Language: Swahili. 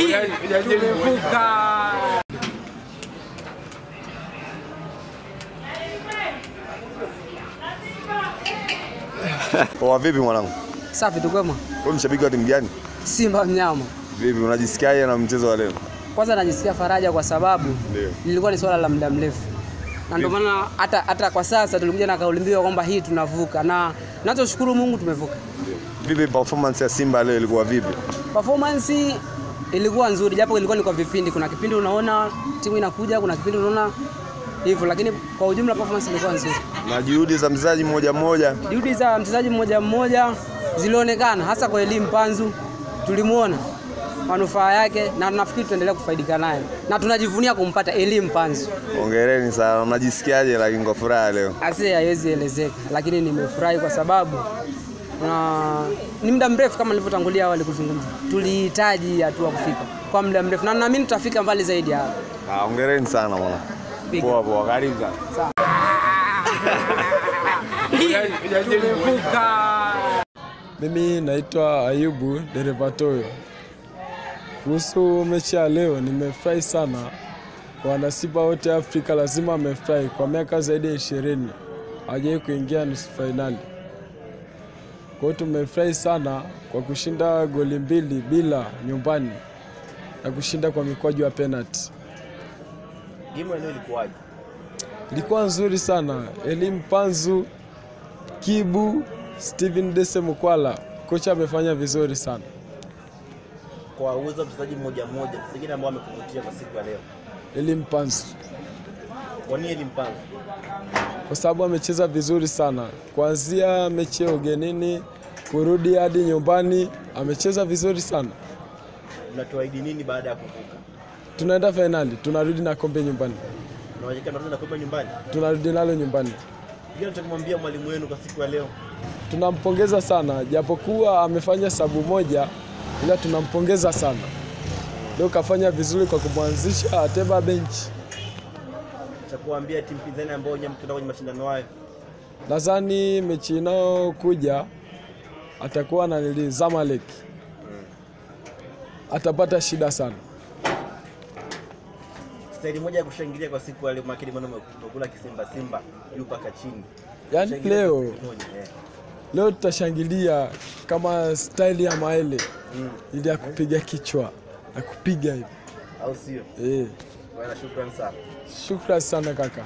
Tumevuka. Poa vipi mwanangu? Safi tu kwema. Wewe mshabiki wa timu gani? Simba mnyama. Vipi unajisikiaje na mchezo wa leo? Kwanza najisikia faraja kwa sababu lilikuwa ni swala la muda mrefu. Na ndio maana hata kwa sasa tulikuja na kauli mbiu kwamba hii tunavuka, na tunachoshukuru Mungu tumevuka. Vipi performance ya Simba leo ilikuwa vipi? Performance ilikuwa nzuri japo ilikuwa ni kwa vipindi. Kuna kipindi unaona timu inakuja, kuna kipindi unaona hivyo, lakini kwa ujumla performance ilikuwa nzuri. Na juhudi za mchezaji mmoja mmoja zilionekana hasa kwa Elie Mpanzu. Tulimuona manufaa yake na tunafikiri tutaendelea kufaidika naye. Na tunajivunia kumpata Elie Mpanzu. Hongereni sana. Unajisikiaje lakini kwa furaha leo? Asi haiwezi elezeka, lakini nimefurahi kwa sababu ni muda mrefu kama nilivyotangulia awali kuzungumza. Tulihitaji hatua kufika kwa muda mrefu na naamini tutafika mbali zaidi hapa. Hongereni sana mwana. Poa, karibu sana. Mimi naitwa Ayubu dereva Toyo. Kuhusu mechi ya leo nimefurahi sana. Wanasimba wote Afrika lazima wamefurahi, kwa miaka zaidi ya 20 hajawahi kuingia nusu finali. Kwa hiyo tumefurahi sana kwa kushinda goli 2-0 nyumbani na kushinda kwa mikwaju ya penalty. Game leo ilikuwaje? Ilikuwa nzuri sana. Elie Mpanzu, Kibu, Steven Dese Mukwala, kocha amefanya vizuri sana. Kwa uwezo wa mchezaji mmoja, mchezaji ambao amekuvutia kwa siku ya leo? Elie Mpanzu. Kwa nini Elie Mpanzu? Kwa sababu amecheza vizuri sana. Kuanzia mechi ya ugenini kurudi hadi nyumbani amecheza vizuri sana. Unatuahidi nini baada ya kuvuka? Tunaenda finali, tunarudi na kombe nyumbani. Unawajika tunarudi na kombe nyumbani? Tunarudi nalo nyumbani. Ndio nitakumwambia mwalimu wenu kwa siku ya leo. Tunampongeza sana, japokuwa amefanya sabu moja, ila tunampongeza sana. Leo kafanya vizuri kwa kumwanzisha Ateba bench. Nitakuambia timu pinzani ambao nyinyi mtaenda kwenye mashindano hayo. Nadhani mechi inayokuja atakuwa na Zamalek. Atapata shida sana. Staili moja ya kushangilia kwa siku ya leo, makini mwana mkula Simba yupo paka chini. Yaani leo tutashangilia kama style ya Maele. Ili ya kupiga kichwa, na kupiga hivi. Au sio? Bwana shukrani sana. Shukrani sana kaka.